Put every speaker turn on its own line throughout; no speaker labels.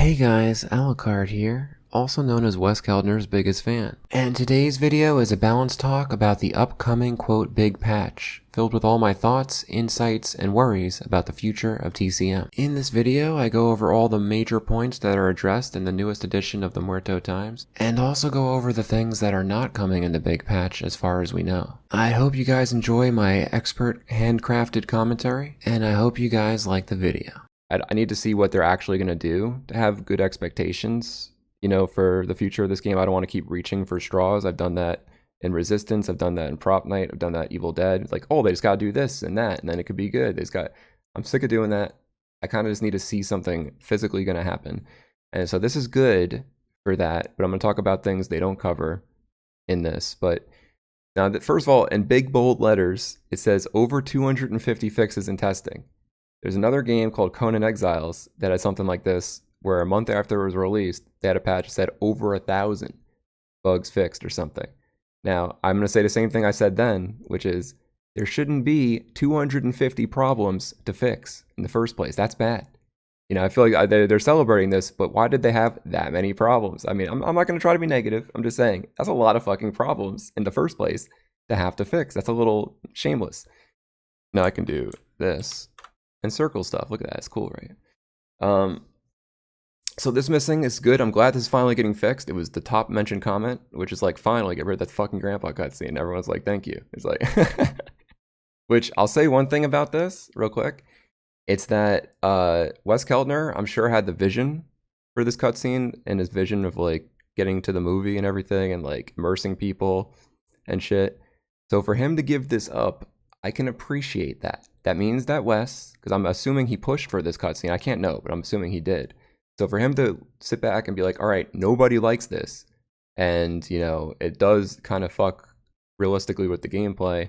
Hey guys, Alucard here, also known as Wes Keldner's biggest fan. And today's video is a balanced talk about the upcoming quote big patch, filled with all my thoughts, insights, and worries about the future of TCM. In this video, I go over all the major points that are addressed in the newest edition of the Muerto Times, and also go over the things that are not coming in the big patch as far as we know. I hope you guys enjoy my expert handcrafted commentary, and I hope you guys like the video. I need to see what they're actually going to do to have good expectations, for the future of this game. I don't want to keep reaching for straws. I've done that in Resistance. I've done that in Prop Night. I've done that Evil Dead. Like, oh, they just got to do this and that, and then it could be good. I'm sick of doing that. I kind of just need to see something physically going to happen. And so this is good for that, but I'm going to talk about things they don't cover in this. But now, first of all, in big bold letters, it says over 250 fixes in testing. There's another game called Conan Exiles that had something like this, where a month after it was released, they had a patch that said over 1,000 bugs fixed or something. Now, I'm going to say the same thing I said then, which is there shouldn't be 250 problems to fix in the first place. That's bad. I feel like they're celebrating this, but why did they have that many problems? I mean, I'm not going to try to be negative. I'm just saying that's a lot of fucking problems in the first place to have to fix. That's a little shameless. Now I can do this and circle stuff. Look at that. It's cool, right? So this missing is good. I'm glad this is finally getting fixed. It was the top mentioned comment, which is like, finally get rid of that fucking grandpa cutscene. Everyone's like, thank you. It's like, which I'll say one thing about this real quick. It's that Wes Keldner, I'm sure, had the vision for this cutscene and his vision of like getting to the movie and everything and like immersing people and shit. So for him to give this up, I can appreciate that. That means that Wes, because I'm assuming he pushed for this cutscene. I can't know, but I'm assuming he did. So for him to sit back and be like, all right, nobody likes this. And, it does kind of fuck realistically with the gameplay.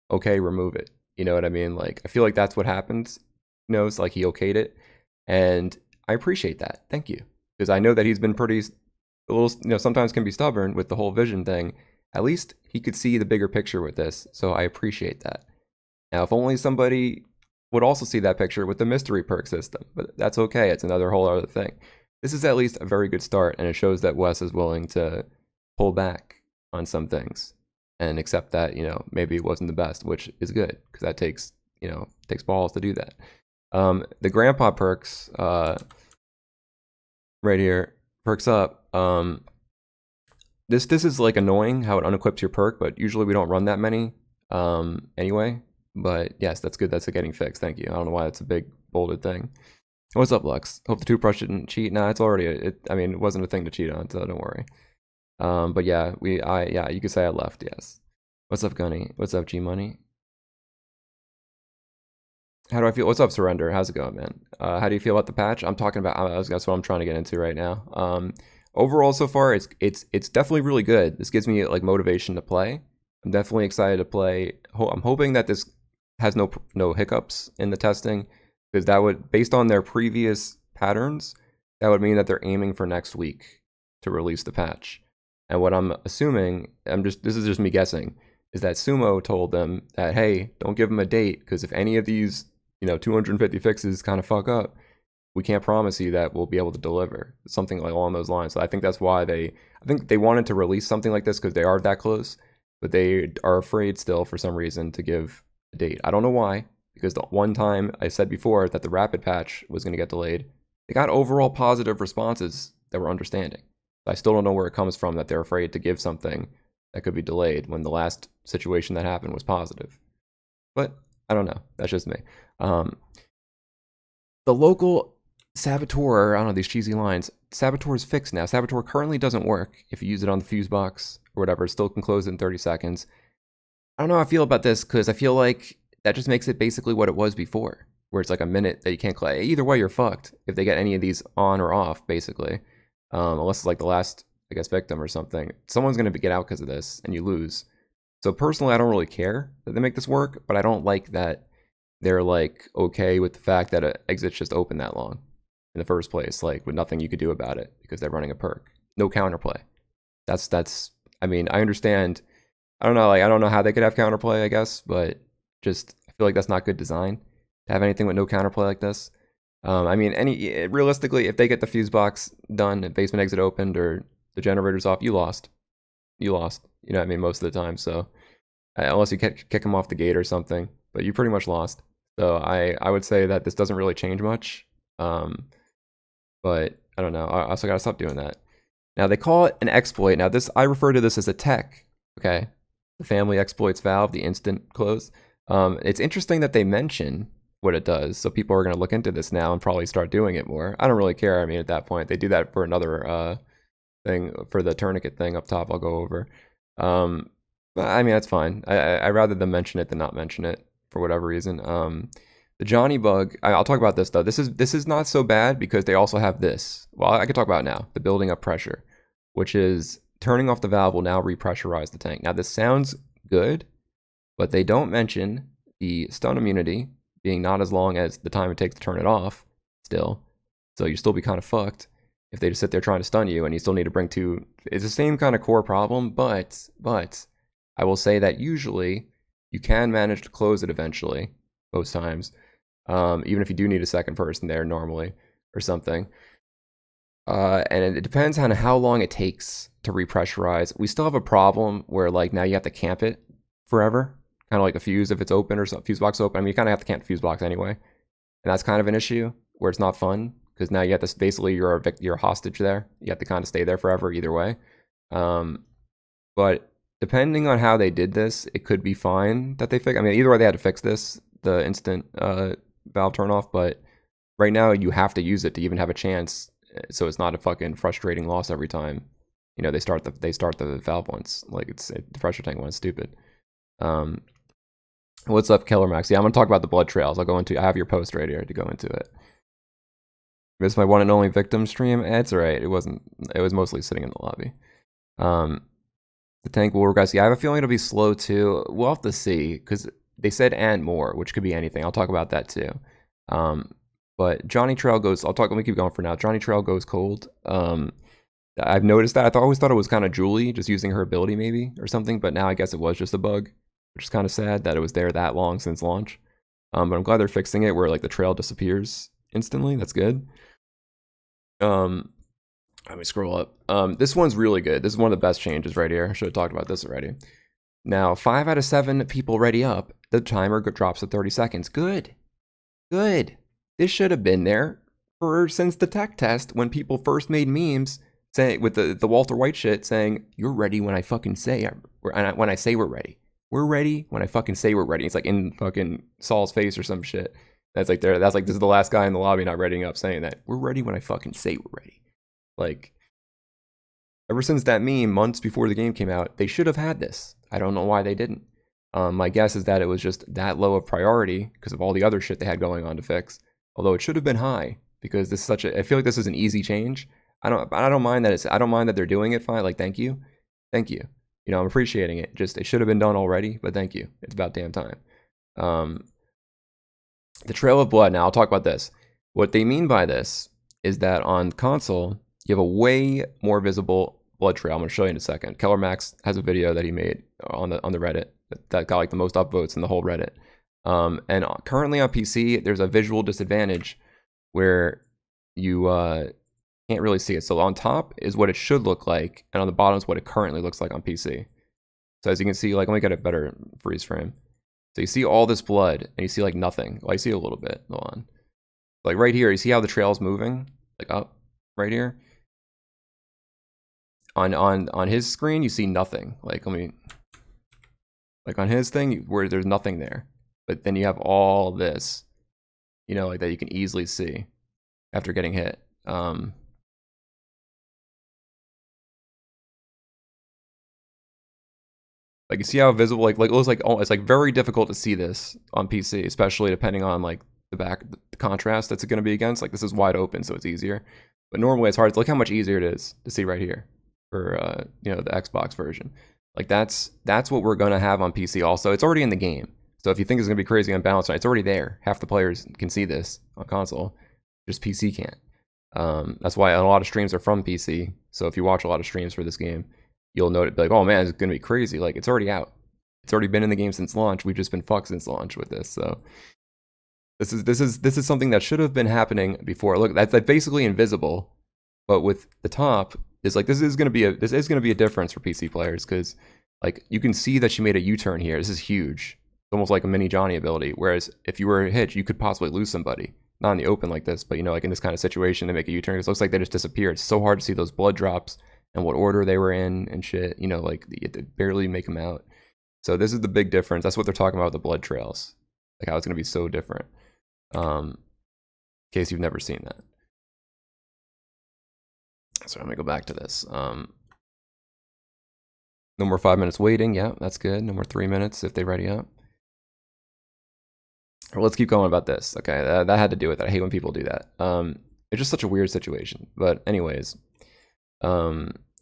Okay, remove it. You know what I mean? Like, I feel like that's what happens. It's like he okayed it. And I appreciate that. Thank you. Because I know that he's been a little, sometimes can be stubborn with the whole vision thing. At least he could see the bigger picture with this. So I appreciate that. Now, if only somebody would also see that picture with the mystery perk system, but that's okay. It's another whole other thing. This is at least a very good start, and it shows that Wes is willing to pull back on some things and accept that, maybe it wasn't the best, which is good because that takes balls to do that. The grandpa perks, right here, perks up. This is like annoying how it unequips your perk, but usually we don't run that many anyway. But yes, that's good. That's getting fixed. Thank you. I don't know why that's a big bolded thing. What's up, Lux? Hope the toothbrush didn't cheat. Nah, it's already. It wasn't a thing to cheat on, so don't worry. But yeah, you could say I left. Yes. What's up, Gunny? What's up, G Money? How do I feel? What's up, Surrender? How's it going, man? How do you feel about the patch? I'm talking about. That's what I'm trying to get into right now. Overall, so far, it's definitely really good. This gives me like motivation to play. I'm definitely excited to play. I'm hoping that this has no hiccups in the testing, because that would, based on their previous patterns, that would mean that they're aiming for next week to release the patch. And what I'm assuming, this is just me guessing, is that Sumo told them that, hey, don't give them a date, because if any of these 250 fixes kind of fuck up, we can't promise you that we'll be able to deliver. Something like along those lines. So I think that's why I think they wanted to release something like this, because they are that close, but they are afraid still for some reason to give a date. I don't know why, because the one time I said before that the rapid patch was going to get delayed, they got overall positive responses that were understanding. I still don't know where it comes from that they're afraid to give something that could be delayed when the last situation that happened was positive. But I don't know. That's just me. The local Saboteur, I don't know, these cheesy lines. Saboteur is fixed now. Saboteur currently doesn't work if you use it on the fuse box or whatever. It still can close in 30 seconds. I don't know how I feel about this, because I feel like that just makes it basically what it was before, where it's like a minute that you can't play. Either way, you're fucked if they get any of these on or off, basically. Unless it's like the last, victim or something. Someone's going to get out because of this, and you lose. So personally, I don't really care that they make this work, but I don't like that they're like okay with the fact that an exit's just open that long in the first place, like with nothing you could do about it because they're running a perk. No counterplay. I understand. I don't know how they could have counterplay, I guess, but just I feel like that's not good design to have anything with no counterplay like this. I mean, realistically, if they get the fuse box done, basement exit opened, or the generator's off, you lost. You lost. You know what I mean? Most of the time. So unless you kick them off the gate or something, but you pretty much lost. So I would say that this doesn't really change much. But I don't know. I also gotta stop doing that. Now they call it an exploit. Now I refer to this as a tech. Okay, the family exploits valve, the instant close. It's interesting that they mention what it does, so people are gonna look into this now and probably start doing it more. I don't really care. I mean, at that point, they do that for another thing, for the tourniquet thing up top. I'll go over. But I mean, that's fine. I rather them mention it than not mention it for whatever reason. The Johnny bug, I'll talk about this though. This is not so bad because they also have this. Well, I can talk about it now. The building up pressure, which is turning off the valve will now repressurize the tank. Now this sounds good, but they don't mention the stun immunity being not as long as the time it takes to turn it off still. So you still be kind of fucked if they just sit there trying to stun you and you still need to bring two. It's the same kind of core problem, but I will say that usually you can manage to close it eventually, most times. Even if you do need a second person there normally or something. And it depends on how long it takes to repressurize. We still have a problem where like now you have to camp it forever, kind of like a fuse if it's open or some fuse box open. I mean, you kind of have to camp the fuse box anyway, and that's kind of an issue where it's not fun because now you have to basically you're a hostage there. You have to kind of stay there forever either way. But depending on how they did this, it could be fine that they fix. I mean, either way they had to fix this, the instant valve turn off, but right now you have to use it to even have a chance, so it's not a fucking frustrating loss every time. You know, they start the valve once. Like the pressure tank one is stupid. What's up, Killer Max? Yeah, I'm gonna talk about the blood trails. I have your post right here to go into it. It's my one and only victim stream. It's alright. It was mostly sitting in the lobby. The tank will regress. Yeah, I have a feeling it'll be slow too. We'll have to see because they said and more, which could be anything. I'll talk about that too. But Johnny Trail goes. Let me keep going for now. Johnny Trail goes cold. I've noticed that. I always thought it was kind of Julie just using her ability maybe or something, but now I guess it was just a bug, which is kind of sad that it was there that long since launch. But I'm glad they're fixing it where like the trail disappears instantly. That's good. Let me scroll up. This one's really good. This is one of the best changes right here. I should have talked about this already. Now, 5 out of 7 people ready up. The timer drops to 30 seconds. Good. Good. This should have been there since the tech test when people first made memes saying with the Walter White shit saying, "You're ready when I fucking say when I say we're ready. We're ready when I fucking say we're ready." It's like in fucking Saul's face or some shit. That's like this is the last guy in the lobby not readying up saying that. We're ready when I fucking say we're ready. Like, ever since that meme, months before the game came out, they should have had this. I don't know why they didn't. My guess is that it was just that low of priority because of all the other shit they had going on to fix. Although it should have been high because this is I feel like this is an easy change. I don't mind that they're doing it fine. Like, thank you. You know, I'm appreciating it. Just it should have been done already, but thank you. It's about damn time. The Trail of Blood. Now I'll talk about this. What they mean by this is that on console you have a way more visible blood trail. I'm going to show you in a second. Keller Max has a video that he made on the Reddit that got like the most upvotes in the whole Reddit. And currently on PC, there's a visual disadvantage where you can't really see it. So on top is what it should look like, and on the bottom is what it currently looks like on PC. So as you can see, like, let me get a better freeze frame. So you see all this blood, and you see like nothing. Well, I see a little bit. Hold on. Like right here, you see how the trail's moving, like up right here. On his screen, you see nothing. Like on his thing, where there's nothing there, but then you have all this, you know, like that you can easily see after getting hit. Like you see how visible, like it looks like, oh, it's like very difficult to see this on PC, especially depending on like the contrast that's going to be against. Like this is wide open, so it's easier. But normally it's hard. Look how much easier it is to see right here for you know, the Xbox version. Like that's what we're gonna have on PC. Also, it's already in the game. So if you think it's gonna be crazy unbalanced, it's already there. Half the players can see this on console, just PC can't. That's why a lot of streams are from PC. So if you watch a lot of streams for this game, you'll note it, be like, oh man, it's gonna be crazy. Like it's already out. It's already been in the game since launch. We've just been fucked since launch with this. So This is something that should have been happening before. Look, that's basically invisible, but with the top is like this is gonna be a difference for PC players because like you can see that she made a U-turn here. This is huge. It's almost like a mini Johnny ability. Whereas if you were a hitch, you could possibly lose somebody. Not in the open like this, but you know, like in this kind of situation, they make a U-turn. It looks like they just disappeared. It's so hard to see those blood drops and what order they were in and shit. You know, like you barely make them out. So this is the big difference. That's what they're talking about with the blood trails. Like how it's gonna be so different. In case you've never seen that. So I'm gonna go back to this. No more 5 minutes waiting. Yeah, that's good. No more 3 minutes if they ready up. Well, let's keep going about this. Okay, that had to do with it. I hate when people do that. It's just such a weird situation. But anyways,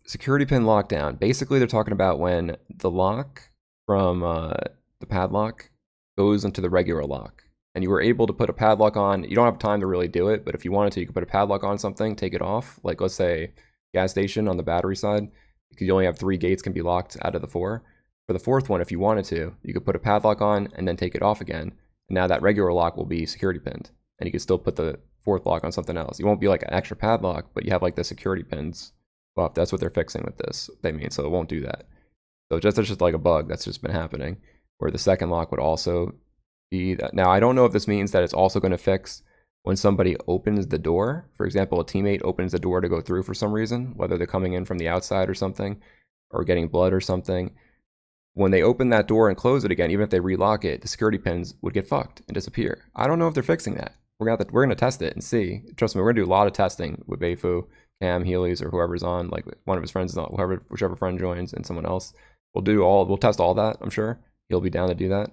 security pin lockdown. Basically, they're talking about when the lock from the padlock goes into the regular lock. And you were able to put a padlock on. You don't have time to really do it, but if you wanted to, you could put a padlock on something, take it off. Like let's say gas station on the battery side, because you only have 3 gates can be locked out of the 4. For the 4th one, if you wanted to, you could put a padlock on and then take it off again. And now that regular lock will be security pinned, and you can still put the 4th lock on something else. You won't be like an extra padlock, but you have like the security pins. Well, that's what they're fixing with this. They mean so it won't do that. So that's just like a bug that's just been happening, where the 2nd lock would also be that. Now I don't know if this means that it's also going to fix when somebody opens the door. For example, a teammate opens the door to go through for some reason, whether they're coming in from the outside or something, or getting blood or something. When they open that door and close it again, even if they relock it, the security pins would get fucked and disappear. I don't know if they're fixing that. We're gonna test it and see. Trust me, we're gonna do a lot of testing with Beifu, Cam, Healy's, or whoever's on. Like one of his friends, whichever friend joins, and someone else. We'll test all that. I'm sure he'll be down to do that.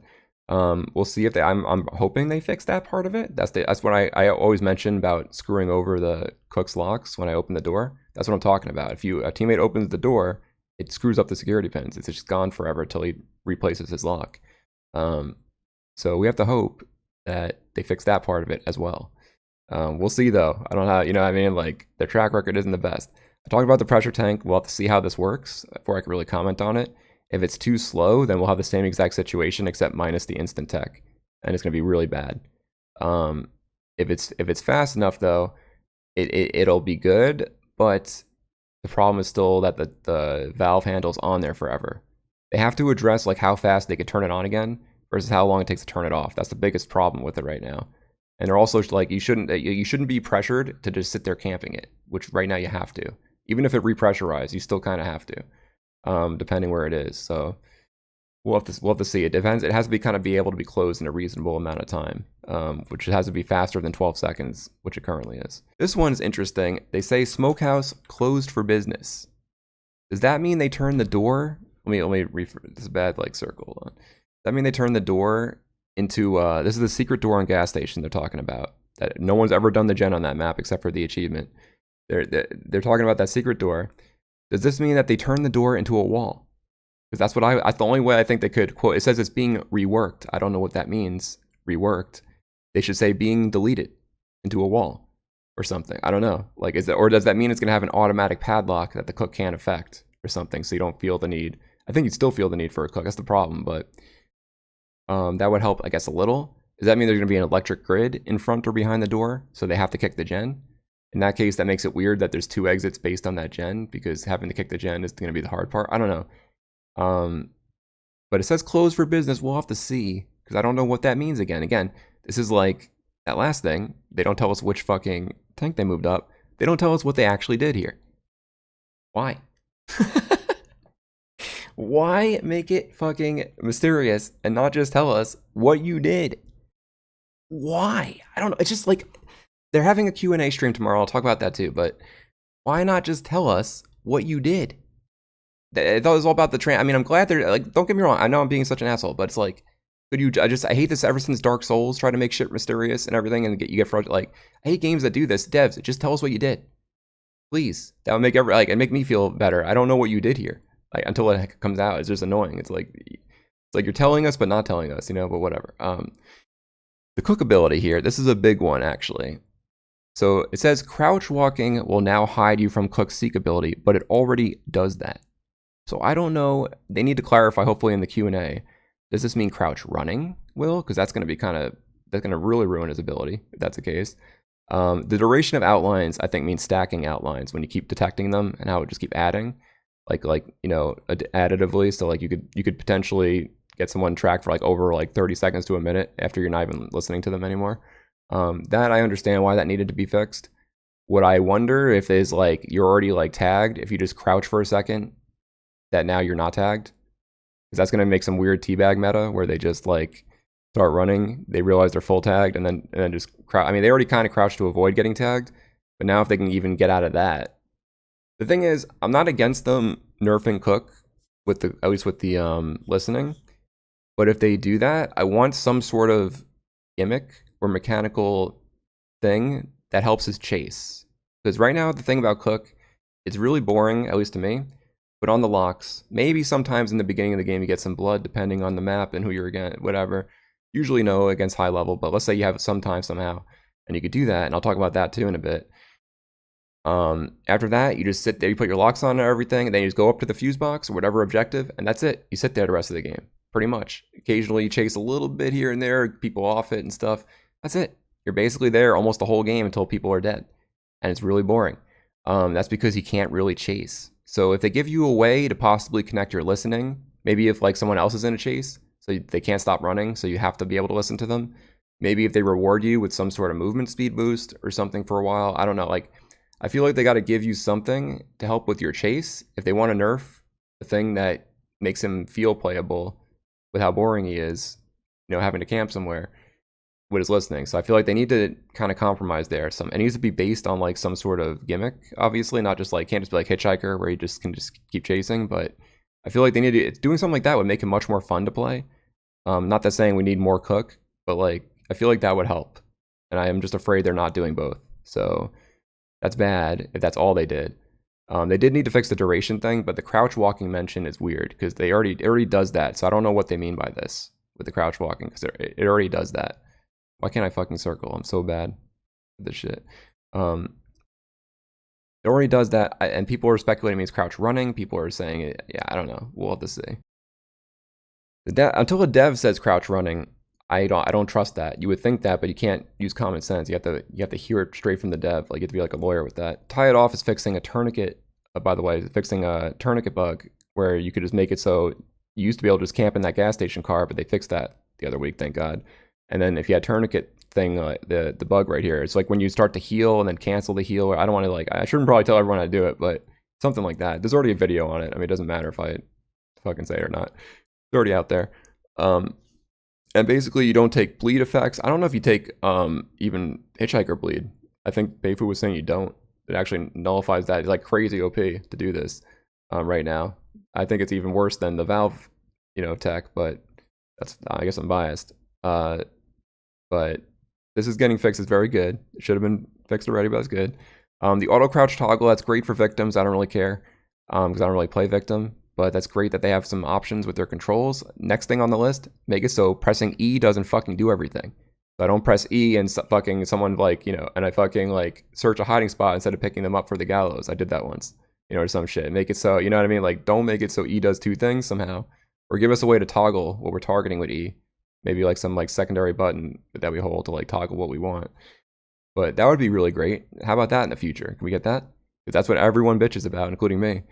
We'll see if I'm hoping they fix that part of it. That's what I always mention about screwing over the cook's locks when I open the door. That's what I'm talking about. If a teammate opens the door, it screws up the security pins. It's just gone forever until he replaces his lock. So we have to hope that they fix that part of it as well. We'll see though. I don't know, you know what I mean? Like their track record isn't the best. I talked about the pressure tank. We'll have to see how this works before I can really comment on it. If it's too slow, then we'll have the same exact situation except minus the instant tech, and it's gonna be really bad. If it's fast enough though, it'll be good, but the problem is still that the valve handle's on there forever. They have to address like how fast they could turn it on again versus how long it takes to turn it off. That's the biggest problem with it right now. And they're also like you shouldn't be pressured to just sit there camping it, which right now you have to. Even if it repressurized, you still kind of have to, depending where it is. So we'll have to see. It depends. It has to be able to be closed in a reasonable amount of time, which has to be faster than 12 seconds, which it currently is. This one is interesting. They say smokehouse closed for business. Does that mean they turn the door? Let me refer this bad like circle. Hold on. Does that mean they turn the door into this is the secret door on gas station they're talking about. That no one's ever done the gen on that map except for the achievement. They're talking about that secret door. Does this mean that they turn the door into a wall? Because that's what that's the only way I think they could quote. It says it's being reworked. I don't know what that means. Reworked. They should say being deleted into a wall or something. I don't know. Like or does that mean it's gonna have an automatic padlock that the cook can't affect or something, so you don't feel the need? I think you'd still feel the need for a cook. That's the problem, but that would help, I guess, a little. Does that mean there's gonna be an electric grid in front or behind the door, so they have to kick the gen? In that case, that makes it weird that there's 2 exits based on that gen, because having to kick the gen is gonna be the hard part. I don't know. But it says closed for business. We'll have to see, because I don't know what that means again. Again, this is like that last thing. They don't tell us which fucking tank they moved up. They don't tell us what they actually did here. Why? Why make it fucking mysterious and not just tell us what you did? Why? I don't know. It's just like they're having a Q&A stream tomorrow. I'll talk about that too. But why not just tell us what you did? I thought it was all about the I mean, I'm glad they're like, don't get me wrong. I know I'm being such an asshole, but it's like, I hate this ever since Dark Souls try to make shit mysterious and everything, and you get frustrated. Like, I hate games that do this. Devs, just tell us what you did, please. That would make and make me feel better. I don't know what you did here, like until it comes out. It's just annoying. It's like you're telling us but not telling us, you know. But whatever. The cook ability here. This is a big one actually. So it says crouch walking will now hide you from cook's seek ability, but it already does that. So I don't know. They need to clarify, hopefully, in the Q&A. Does this mean crouch running will? Because that's going to be kind of that's going to really ruin his ability, if that's the case. The duration of outlines, I think, means stacking outlines when you keep detecting them and how it just keep adding, like you know, additively. So like you could potentially get someone tracked for like over like 30 seconds to a minute after you're not even listening to them anymore. That I understand why that needed to be fixed. What I wonder if is like you're already like tagged, if you just crouch for a second, that now you're not tagged, because that's gonna make some weird teabag meta where they just like start running, they realize they're full tagged, and then just crouch. I mean, they already kind of crouched to avoid getting tagged, but now if they can even get out of that. The thing is, I'm not against them nerfing Cook with the, at least with the listening, but if they do that, I want some sort of gimmick or mechanical thing that helps his chase. Because right now, the thing about Cook, it's really boring, at least to me. But on the locks, maybe sometimes in the beginning of the game you get some blood, depending on the map and who you're against, whatever. Usually no against high level, but let's say you have it sometime somehow, and you could do that, and I'll talk about that too in a bit. After that, you just sit there, you put your locks on and everything, and then you just go up to the fuse box or whatever objective, and that's it. You sit there the rest of the game, pretty much. Occasionally you chase a little bit here and there, people off it and stuff. That's it. You're basically there almost the whole game until people are dead, and it's really boring. That's because you can't really chase. So if they give you a way to possibly connect your listening, maybe if like someone else is in a chase, so they can't stop running, so you have to be able to listen to them. Maybe if they reward you with some sort of movement speed boost or something for a while, I don't know. Like, I feel like they got to give you something to help with your chase. If they want to nerf the thing that makes him feel playable with how boring he is, you know, having to camp somewhere with his listening. So I feel like they need to kind of compromise there. It needs to be based on like some sort of gimmick, obviously, not just like, can't just be like Hitchhiker where you just can just keep chasing, but I feel like they need to, doing something like that would make it much more fun to play. Not that saying we need more Cook, but like, I feel like that would help. And I am just afraid they're not doing both. So that's bad if that's all they did. They did need to fix the duration thing, but the crouch walking mention is weird because it already does that. So I don't know what they mean by this with the crouch walking, because it already does that. Why can't I fucking circle? I'm so bad at this shit. It already does that, and people are speculating it means crouch running. People are saying it. Yeah, I don't know. We'll have to see. Until a dev says crouch running, I don't trust that. You would think that, but you can't use common sense. You have to hear it straight from the dev. Like, you have to be like a lawyer with that. Tie it off is fixing a tourniquet. By the way, fixing a tourniquet bug where you could just make it so you used to be able to just camp in that gas station car, but they fixed that the other week, thank God. And then if you had tourniquet thing, the bug right here, it's like when you start to heal and then cancel the heal. Or I don't want to like, I shouldn't probably tell everyone how to do it, but something like that. There's already a video on it. I mean, it doesn't matter if I fucking say it or not. It's already out there. And basically you don't take bleed effects. I don't know if you take even Hitchhiker bleed. I think Beifu was saying you don't. It actually nullifies that. It's like crazy OP to do this right now. I think it's even worse than the Valve, you know, tech, but that's, I guess I'm biased. But this is getting fixed. It's very good. It should have been fixed already, but it's good. The auto crouch toggle, that's great for victims. I don't really care because I don't really play victim. But that's great that they have some options with their controls. Next thing on the list, make it so pressing E doesn't fucking do everything. So I don't press E and fucking someone like, you know, and I fucking like search a hiding spot instead of picking them up for the gallows. I did that once, you know, or some shit. Make it so, you know what I mean? Like, don't make it so E does two things somehow. Or give us a way to toggle what we're targeting with E. Maybe like some like secondary button that we hold to like toggle what we want. But that would be really great. How about that in the future? Can we get that? Because that's what everyone bitches about, including me.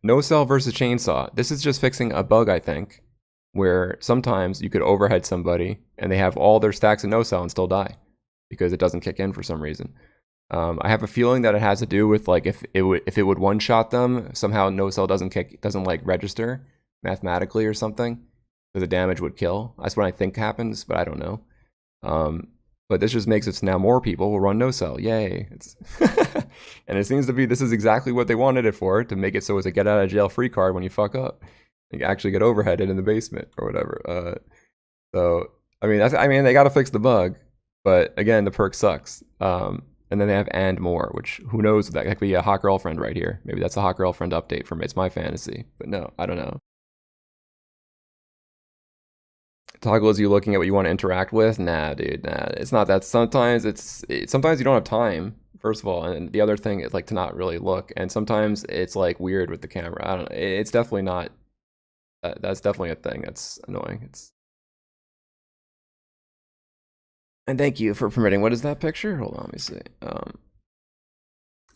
No cell versus chainsaw. This is just fixing a bug, I think, where sometimes you could overhead somebody and they have all their stacks of no cell and still die because it doesn't kick in for some reason. I have a feeling that it has to do with like if it would one shot them, somehow no cell doesn't like register mathematically or something, because the damage would kill. That's what I think happens, but I don't know. But this just makes it so now more people will run no cell. Yay. And it seems to be this is exactly what they wanted it for, to make it so it's a get out of jail free card when you fuck up. You can actually get overheaded in the basement or whatever. So, I mean, they got to fix the bug. But again, the perk sucks. And then they have and more, which who knows, that could be a hot girlfriend right here. Maybe that's a hot girlfriend update from It's My Fantasy. But no, I don't know. Toggle is you looking at what you want to interact with? Nah, dude, nah. It's not that. Sometimes sometimes you don't have time, first of all, and the other thing is like to not really look, and sometimes it's like weird with the camera. I don't know. It's definitely not. That's definitely a thing that's annoying. And thank you for permitting. What is that picture? Hold on, let me see.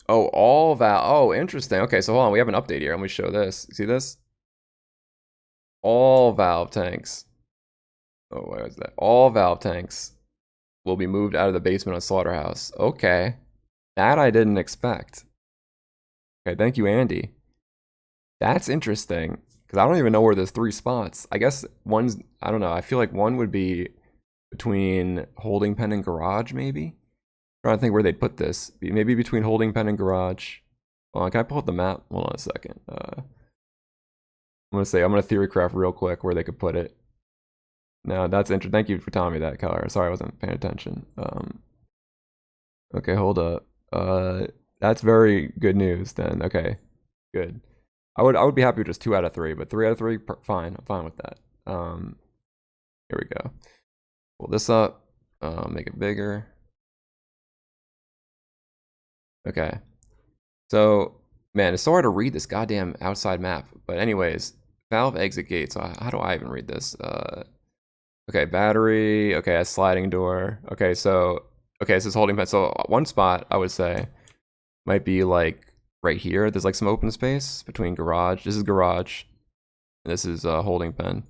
Oh, all Valve. Oh, interesting. Okay, so hold on. We have an update here. Let me show this. See this? All Valve tanks. Oh, where is that? All Valve tanks will be moved out of the basement of Slaughterhouse. Okay. That I didn't expect. Okay, thank you, Andy. That's interesting. Because I don't even know where there's 3 spots. I guess one's, I don't know. I feel like one would be between holding pen and garage, maybe? I'm trying to think where they'd put this. Maybe between holding pen and garage. Hold on, can I pull up the map? Hold on a second. I'm gonna theory craft real quick where they could put it. No, that's interesting. Thank you for telling me that, Keller. Sorry, I wasn't paying attention. Okay, hold up. That's very good news then. Okay, good. I would be happy with just 2 out of 3, but 3 out of 3, fine. I'm fine with that. Here we go. Pull this up. Make it bigger. Okay. So, man, it's so hard to read this goddamn outside map. But anyways, Valve exit gate. So how do I even read this? Okay, battery. Okay, a sliding door. Okay, so this is holding pen. So one spot I would say might be like right here. There's like some open space between garage. This is garage. And this is holding pen.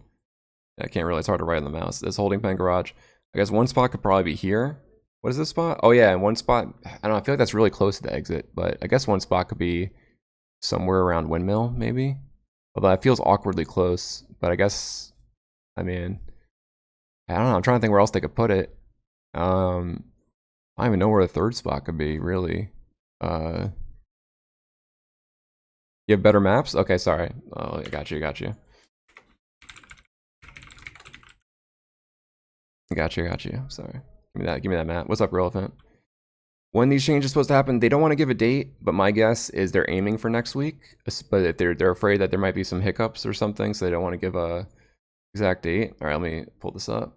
I can't really. It's hard to write on the mouse. This holding pen garage. I guess one spot could probably be here. What is this spot? Oh yeah, and one spot, I don't know, I feel like that's really close to the exit, but I guess one spot could be somewhere around windmill, maybe? Although that feels awkwardly close, but I guess, I mean, I don't know, I'm trying to think where else they could put it. I don't even know where the 3rd spot could be, really. You have better maps? Okay, sorry. Oh, I got you. Got you. Sorry. Give me that map. What's up, Relevant? When these changes supposed to happen, they don't want to give a date, but my guess is they're aiming for next week. But if they're afraid that there might be some hiccups or something, so they don't want to give a exact date. All right, let me pull this up.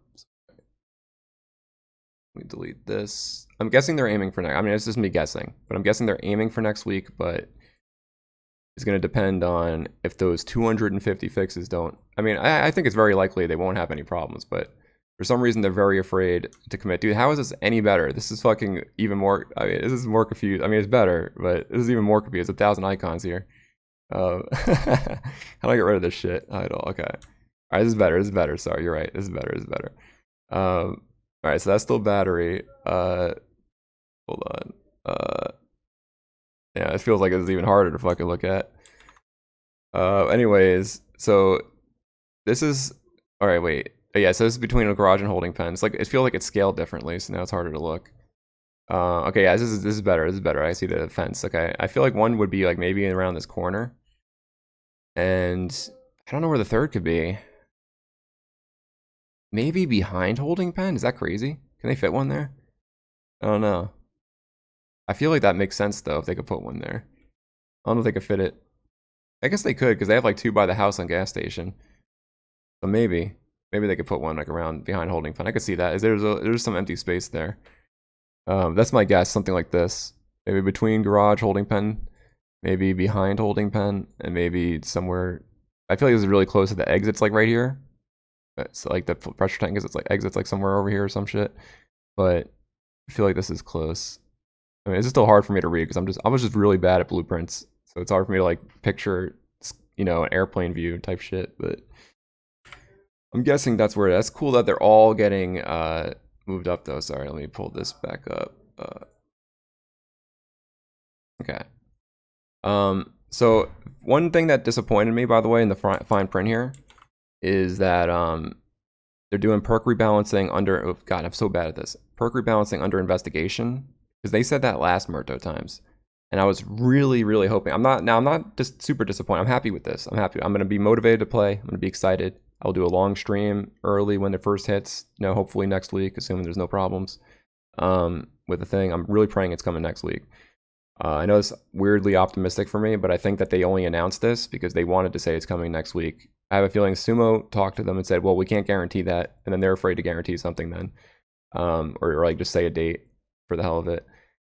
Let me delete this. I'm guessing they're aiming for next. I mean, it's just me guessing, but I'm guessing they're aiming for next week. But it's going to depend on if those 250 fixes don't. I mean, I think it's very likely they won't have any problems, but for some reason, they're very afraid to commit. Dude, how is this any better? This is fucking even more. I mean, this is more confused. I mean, it's better, but this is even more confused. 1,000 icons here. How do I get rid of this shit? Idle. Okay. All right, this is better. This is better. Sorry, you're right. This is better. This is better. All right, so that's still battery. Hold on. Yeah, it feels like it's even harder to fucking look at. Anyways, so this is. All right, wait. Yeah, so this is between a garage and holding pen. It's like it feels like it's scaled differently, so now it's harder to look. Okay, yeah, this is better. This is better. I see the fence. Okay, I feel like one would be like maybe around this corner, and I don't know where the 3rd could be. Maybe behind holding pen. Is that crazy? Can they fit one there? I don't know. I feel like that makes sense though if they could put one there. I don't know if they could fit it. I guess they could because they have like 2 by the house on gas station. So maybe they could put one like around behind holding pen. I could see that. There's some empty space there. That's my guess. Something like this. Maybe between garage holding pen, maybe behind holding pen, and maybe somewhere. I feel like this is really close to the exits, like right here. It's like the pressure tank is. It's like exits like somewhere over here or some shit. But I feel like this is close. I mean, it's still hard for me to read because I was just really bad at blueprints, so it's hard for me to like picture, you know, an airplane view type shit. But I'm guessing that's where. That's cool that they're all getting moved up though. Sorry, let me pull this back up. Okay. So one thing that disappointed me, by the way, in the fine print here, is that they're doing perk rebalancing under. Oh God, I'm so bad at this. Perk rebalancing under investigation, because they said that last Muerto Times, and I was really, really hoping. I'm not just super disappointed. I'm happy with this. I'm happy. I'm gonna be motivated to play. I'm gonna be excited. I'll do a long stream early when it first hits. You know, hopefully next week, assuming there's no problems with the thing. I'm really praying it's coming next week. I know it's weirdly optimistic for me, but I think that they only announced this because they wanted to say it's coming next week. I have a feeling Sumo talked to them and said, well, we can't guarantee that. And then they're afraid to guarantee something then. Or like just say a date for the hell of it.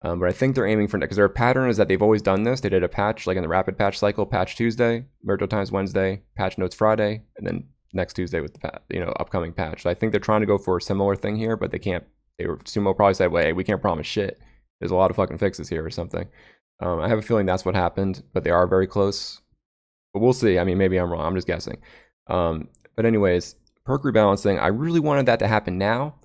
But I think they're aiming for, because their pattern is that they've always done this. They did a patch, like in the rapid patch cycle, patch Tuesday, Muerto Times Wednesday, patch notes Friday, and then next Tuesday with the upcoming patch. So I think they're trying to go for a similar thing here, but they can't Sumo probably said, "Wait, we can't promise shit. There's a lot of fucking fixes here or something." I have a feeling that's what happened, but they are very close. But we'll see. I mean, maybe I'm wrong. I'm just guessing. But anyways, perk rebalancing. I really wanted that to happen now,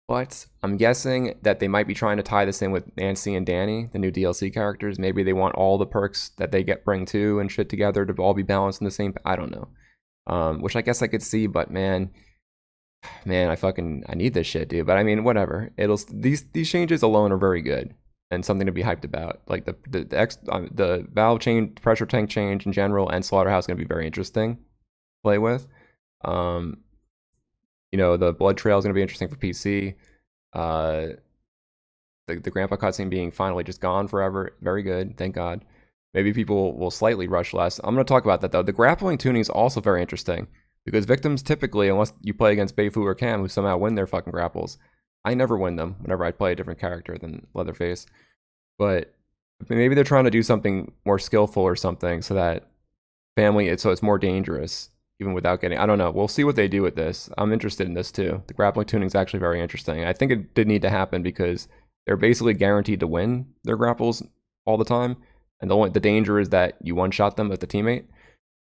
but I'm guessing that they might be trying to tie this in with Nancy and Danny, the new DLC characters. Maybe they want all the perks that they bring to and shit together to all be balanced in the same. I don't know. Which I guess I could see, but man, I need this shit, dude. But I mean, whatever. These changes alone are very good and something to be hyped about. Like the valve change, pressure tank change in general, and Slaughterhouse is gonna be very interesting to play with. You know, the blood trail is gonna be interesting for PC. The grandpa cutscene being finally just gone forever, very good, thank God. Maybe people will slightly rush less. I'm gonna talk about that though. The grappling tuning is also very interesting. Because victims typically, unless you play against Beifu or Cam, who somehow win their fucking grapples, I never win them whenever I play a different character than Leatherface. But maybe they're trying to do something more skillful or something so that so it's more dangerous, even without getting, I don't know. We'll see what they do with this. I'm interested in this too. The grappling tuning is actually very interesting. I think it did need to happen because they're basically guaranteed to win their grapples all the time. And the danger is that you one-shot them with the teammate.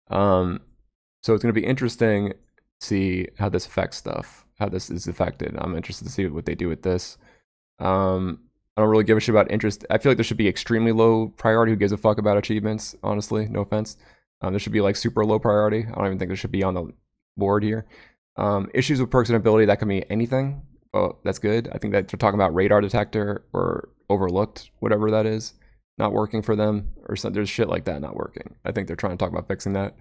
So it's going to be interesting to see how this affects stuff, how this is affected. I'm interested to see what they do with this. I don't really give a shit about interest. I feel like there should be extremely low priority. Who gives a fuck about achievements? Honestly, no offense. There should be like super low priority. I don't even think there should be on the board here. Issues with perks and ability, that can be anything. Well, that's good. I think that they're talking about radar detector or overlooked, whatever that is, not working for them, or something. There's shit like that not working. I think they're trying to talk about fixing that.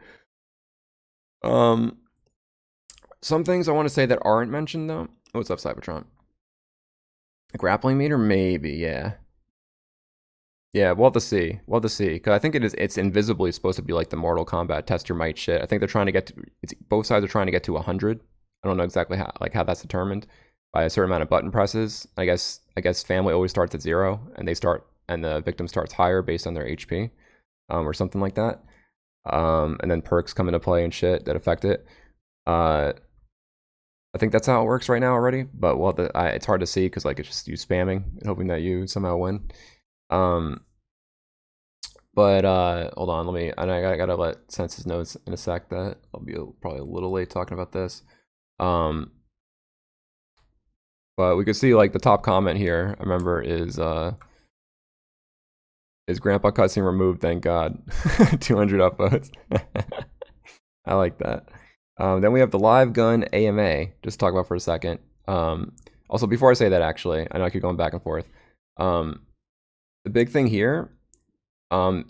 Some things I want to say that aren't mentioned though. What's up, Cybertron? A grappling meter, maybe, yeah. Yeah, we'll have to see. Because I think it's invisibly supposed to be like the Mortal Kombat test your might shit. I think they're trying to get to, both sides are trying to get to 100. I don't know exactly how that's determined by a certain amount of button presses. I guess family always starts at 0, and the victim starts higher based on their HP, or something like that. And then perks come into play and shit that affect it. I think that's how it works right now already, but it's hard to see because like it's just you spamming and hoping that you somehow win. But hold on, I gotta let Senses know in a sec that I'll be probably a little late talking about this. But we could see like the top comment here, I remember, is Grandpa cutscene removed, thank God. 200 upvotes. I like that. Then we have the live gun AMA, just to talk about for a second. Also, before I say that, actually, I know I keep going back and forth. The big thing here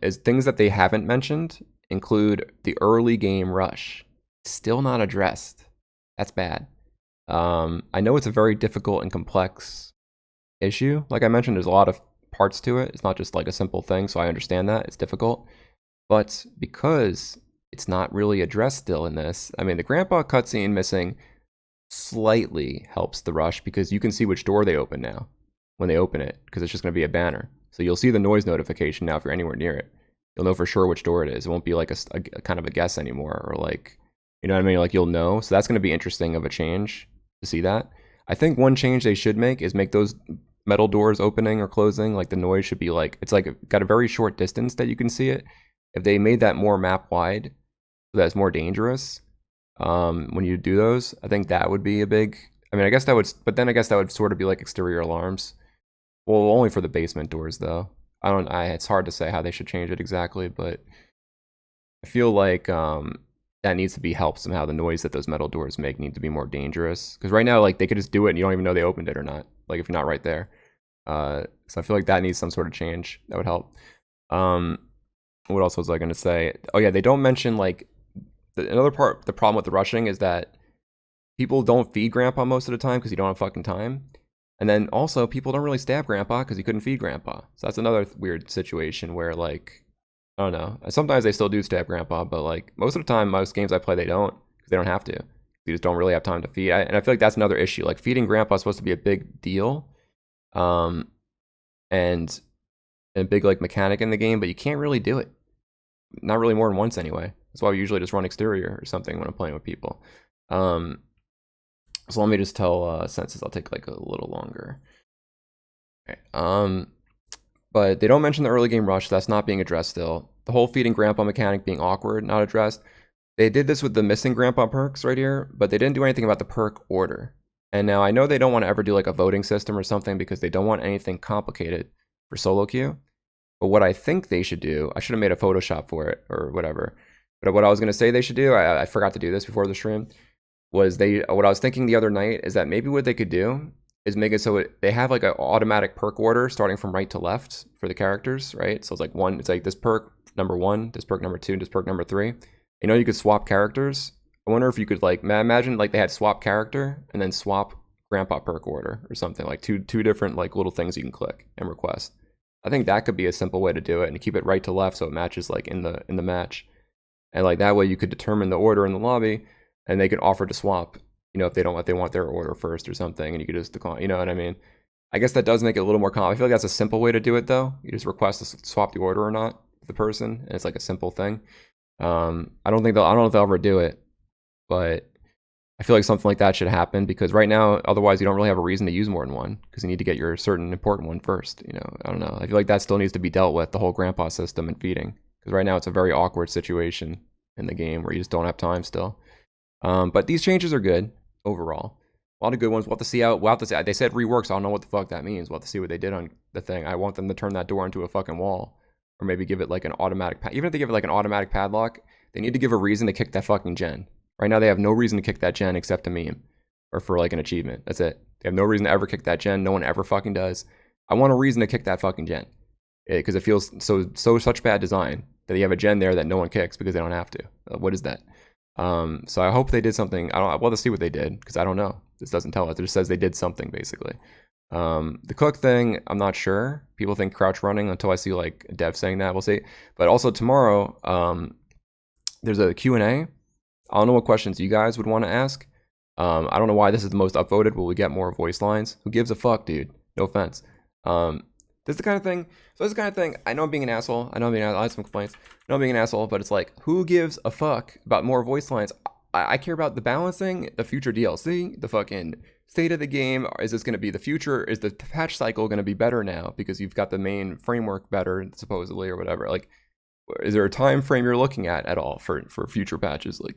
is things that they haven't mentioned include the early game rush. Still not addressed. That's bad. I know it's a very difficult and complex issue. Like I mentioned, there's a lot of parts to it. It's not just like a simple thing, so I understand that. It's difficult. But because it's not really addressed still in this, I mean, the grandpa cutscene missing slightly helps the rush because you can see which door they open now when they open it, because it's just going to be a banner. So you'll see the noise notification now if you're anywhere near it. You'll know for sure which door it is. It won't be like a kind of a guess anymore, or like, you know what I mean? Like you'll know. So that's going to be interesting of a change to see that. I think one change they should make is make those metal doors opening or closing, like the noise should be like, it's like got a very short distance that you can see it. If they made that more map wide, so that's more dangerous when you do those, I think that would be a big, I mean, I guess that would sort of be like exterior alarms. Well, only for the basement doors though. It's hard to say how they should change it exactly, but I feel like that needs to be helped somehow. The noise that those metal doors make need to be more dangerous, because right now, like, they could just do it and you don't even know they opened it or not, like if you're not right there. So I feel like that needs some sort of change. That would help. What else was I going to say? Oh yeah, they don't mention like another part. The problem with the rushing is that people don't feed Grandpa most of the time because you don't have fucking time. And then also people don't really stab Grandpa because you couldn't feed Grandpa. So that's another weird situation where, like, I don't know. Sometimes they still do stab Grandpa, but like most of the time, most games I play, they don't, because they don't have to. You just don't really have time to feed. And I feel like that's another issue. Like feeding Grandpa is supposed to be a big deal, and a big like mechanic in the game, but you can't really do it. Not really more than once anyway. That's why we usually just run exterior or something when I'm playing with people. So So let me just tell Senses I'll take like a little longer. Okay. But they don't mention the early game rush, so that's not being addressed still. The whole feeding grandpa mechanic being awkward, not addressed. They did this with the missing grandpa perks right here, but they didn't do anything about the perk order. And now I know they don't want to ever do like a voting system or something because they don't want anything complicated for solo queue. But what I think they should do, I should have made a Photoshop for it or whatever. But what I was going to say they should do, I forgot to do this before the stream, was what I was thinking the other night is that maybe what they could do is make it so they have like an automatic perk order starting from right to left for the characters, right? So it's like this perk number 1, this perk number 2, this perk number 3. You know, you could swap characters. I wonder if you could like imagine like they had swap character and then swap grandpa perk order or something, like two different like little things you can click and request. I think that could be a simple way to do it and keep it right to left so it matches like in the match. And like that way you could determine the order in the lobby and they could offer to swap, you know, if they want their order first or something, and you could just decline, you know what I mean? I guess that does make it a little more common. I feel like that's a simple way to do it though. You just request to swap the order or not with the person, and it's like a simple thing. I don't know if they'll ever do it, but I feel like something like that should happen because right now, otherwise you don't really have a reason to use more than one because you need to get your certain important one first. You know, I don't know. I feel like that still needs to be dealt with, the whole grandpa system and feeding, because right now it's a very awkward situation in the game where you just don't have time still. But these changes are good overall. A lot of good ones. We'll have to see how. We'll have to see. They said reworks. I don't know what the fuck that means. We'll have to see what they did on the thing. I want them to turn that door into a fucking wall, or maybe give it like an automatic. Even if they give it like an automatic padlock, they need to give a reason to kick that fucking gen. Right now, they have no reason to kick that gen except a meme or for like an achievement. That's it. They have no reason to ever kick that gen. No one ever fucking does. I want a reason to kick that fucking gen because it feels such bad design that you have a gen there that no one kicks because they don't have to. What is that? So I hope they did something. I'll have to see what they did because I don't know. This doesn't tell us. It just says they did something basically. The cook thing, I'm not sure. People think crouch running until I see like a dev saying that. We'll see. But also tomorrow, there's a Q&A. I don't know what questions you guys would want to ask. I don't know why this is the most upvoted. Will we get more voice lines? Who gives a fuck, dude? No offense. This is the kind of thing. So this is the kind of thing. I know I'm being an asshole. I have some complaints. I know I'm being an asshole, but it's like, who gives a fuck about more voice lines? I care about the balancing, the future DLC, the fucking state of the game. Is this going to be the future? Is the patch cycle going to be better now because you've got the main framework better supposedly or whatever? Like, is there a time frame you're looking at all for future patches? Like,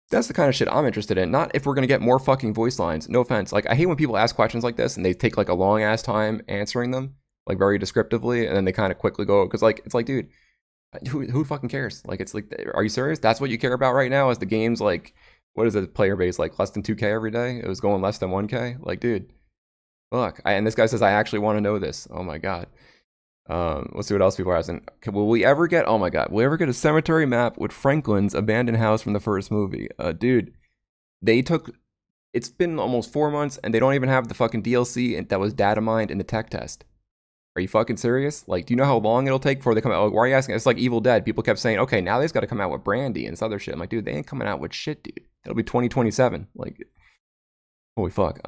that's the kind of shit I'm interested in. Not if we're going to get more fucking voice lines. No offense. Like, I hate when people ask questions like this and they take like a long ass time answering them, like very descriptively, and then they kind of quickly go, because like, it's like, dude, who fucking cares? Like, it's like, are you serious? That's what you care about right now? Is the game's like, what is the player base, like less than 2K every day? It was going less than 1K? Like, dude, look. And this guy says, I actually want to know this. Oh my God. Let's see what else people are asking. Will we ever get, oh my God, will we ever get a cemetery map with Franklin's abandoned house from the first movie? Dude, it's been almost 4 months and they don't even have the fucking DLC that was data mined in the tech test. Are you fucking serious? Like, do you know how long it'll take before they come out? Like, why are you asking? It's like Evil Dead. People kept saying, okay, now they've got to come out with Brandy and this other shit. I'm like, dude, they ain't coming out with shit, dude. It'll be 2027. Like, holy fuck.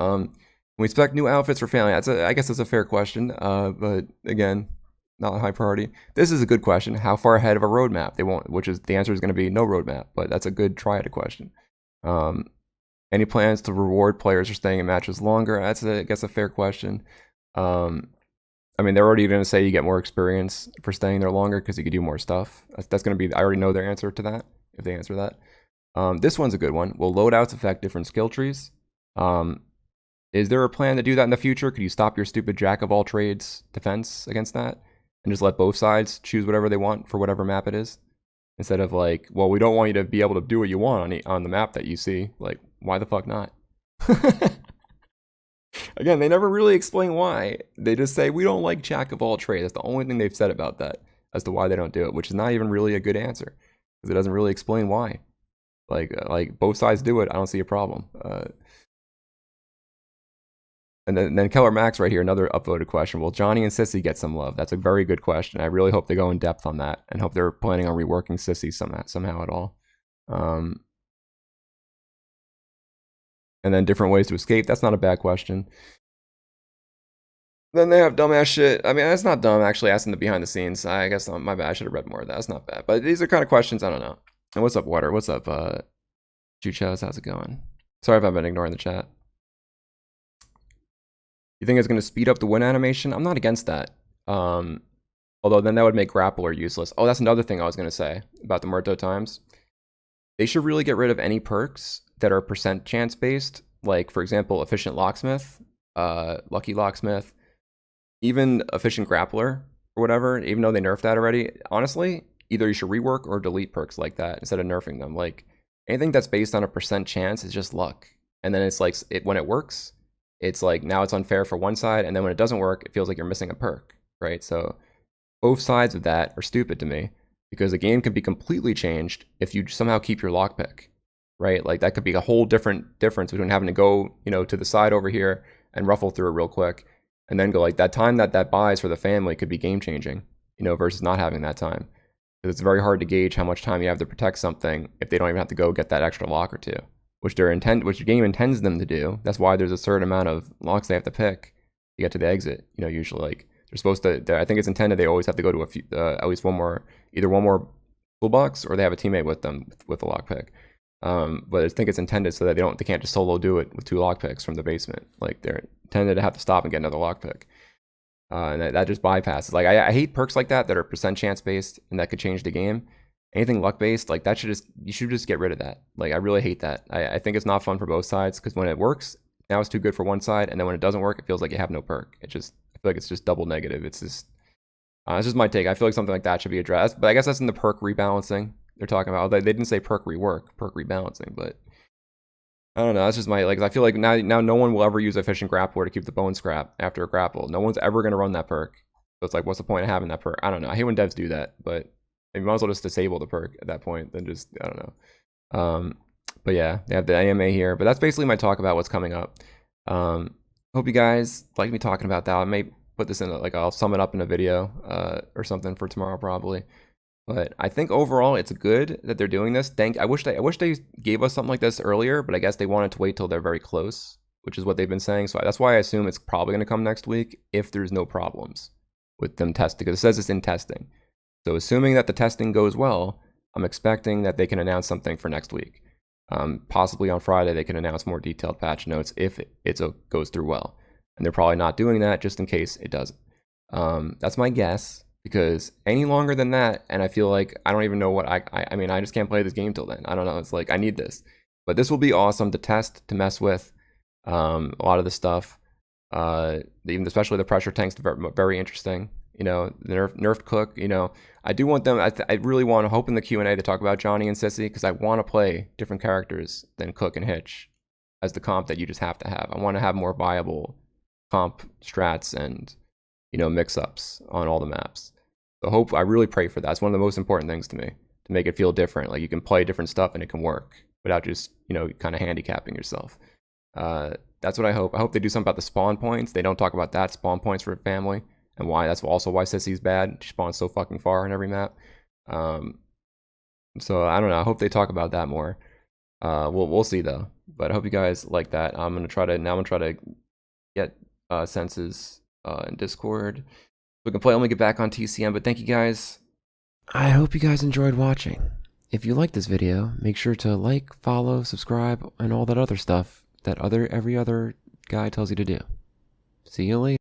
We expect new outfits for family. I guess that's a fair question. But again, not a high priority. This is a good question. How far ahead of a roadmap? They won't, which is the answer is going to be no roadmap, but that's a good try at a question. Any plans to reward players for staying in matches longer? That's I guess a fair question. I mean, they're already going to say you get more experience for staying there longer because you can do more stuff. That's going to be, I already know their answer to that, if they answer that. This one's a good one. Will loadouts affect different skill trees? Is there a plan to do that in the future? Could you stop your stupid jack of all trades defense against that? And just let both sides choose whatever they want for whatever map it is? Instead of like, well, we don't want you to be able to do what you want on the map that you see. Like, why the fuck not? Again, they never really explain why. They just say, we don't like jack of all trades. That's the only thing they've said about that as to why they don't do it, which is not even really a good answer because it doesn't really explain why. Like both sides do it. I don't see a problem. And then Keller Max right here, another upvoted question. Will Johnny and Sissy get some love? That's a very good question. I really hope they go in depth on that and hope they're planning on reworking Sissy somehow at all. And then different ways to escape. That's not a bad question. Then they have dumbass shit. I mean, that's not dumb, actually, asking the behind the scenes. I guess my bad. I should have read more of that. That's not bad. But these are kind of questions I don't know. And what's up, Water? What's up, Juchos? How's it going? Sorry if I've been ignoring the chat.
You think it's going to speed up the win animation? I'm not against that. Although then that would make Grappler useless. Oh, that's another thing I was going to say about the Muerto Times. They should really get rid of any perks that are percent chance based, like, for example, Efficient Locksmith, Lucky Locksmith, even Efficient Grappler or whatever, even though they nerfed that already. Honestly, either you should rework or delete perks like that instead of nerfing them. Like, anything that's based on a percent chance is just luck. And then it's like, when it works, it's like now it's unfair for one side, and then when it doesn't work, it feels like you're missing a perk, right? So both sides of that are stupid to me, because a game can be completely changed if you somehow keep your lockpick, right? Like, that could be a whole different difference between having to go, to the side over here and ruffle through it real quick, and then go, like, that time that buys for the family could be game changing, versus not having that time. Because it's very hard to gauge how much time you have to protect something if they don't even have to go get that extra lock or two, which the game intends them to do. That's why there's a certain amount of locks they have to pick to get to the exit. Usually, like, they're supposed to. I think it's intended they always have to go to a few, at least either one more toolbox, or they have a teammate with them with a lockpick. But I think it's intended so that they can't just solo do it with two lockpicks from the basement. Like, they're intended to have to stop and get another lockpick. And that just bypasses. Like, I hate perks like that are percent chance based and that could change the game. Anything luck based, like, you should just get rid of that. Like, I really hate that. I think it's not fun for both sides, because when it works, now it's too good for one side, and then when it doesn't work, it feels like you have no perk. I feel like it's just double negative. It's just my take. I feel like something like that should be addressed, but I guess that's in the perk rebalancing they're talking about. They didn't say perk rework, perk rebalancing, but I don't know. That's just my, like, I feel like now no one will ever use Efficient Grappler to keep the bone scrap after a grapple. No one's ever going to run that perk. So it's like, what's the point of having that perk? I don't know. I hate when devs do that, but you might as well just disable the perk at that point than just, I don't know. But yeah, they have the AMA here, but that's basically my talk about what's coming up. Hope you guys like me talking about that. I may put this in, I'll sum it up in a video or something for tomorrow probably. But I think overall it's good that they're doing this. I wish they gave us something like this earlier, but I guess they wanted to wait till they're very close, which is what they've been saying. So that's why I assume it's probably going to come next week if there's no problems with them testing, because it says it's in testing. So assuming that the testing goes well, I'm expecting that they can announce something for next week. Possibly on Friday they can announce more detailed patch notes if it goes through well. And they're probably not doing that just in case it doesn't. That's my guess. Because any longer than that, and I feel like I don't even know what I mean, I just can't play this game till then. I don't know. It's like, I need this. But this will be awesome to test, to mess with. A lot of the stuff, even especially the pressure tanks, very interesting. The nerfed Cook. I do want them. I really want to hope in the Q&A to talk about Johnny and Sissy, because I want to play different characters than Cook and Hitch as the comp that you just have to have. I want to have more viable comp strats and mix-ups on all the maps. So I really pray for that. It's one of the most important things to me, to make it feel different. Like, you can play different stuff and it can work without just, kind of handicapping yourself. That's what I hope. I hope they do something about the spawn points. They don't talk about that, spawn points for family, and why. That's also why Sissy's bad. She spawns so fucking far in every map. So I don't know. I hope they talk about that more. We'll see though. But I hope you guys like that. I'm gonna try to get senses in Discord. We can only get back on TCM, but thank you guys.
I hope you guys enjoyed watching. If you liked this video, make sure to like, follow, subscribe, and all that other stuff that every other guy tells you to do. See you later.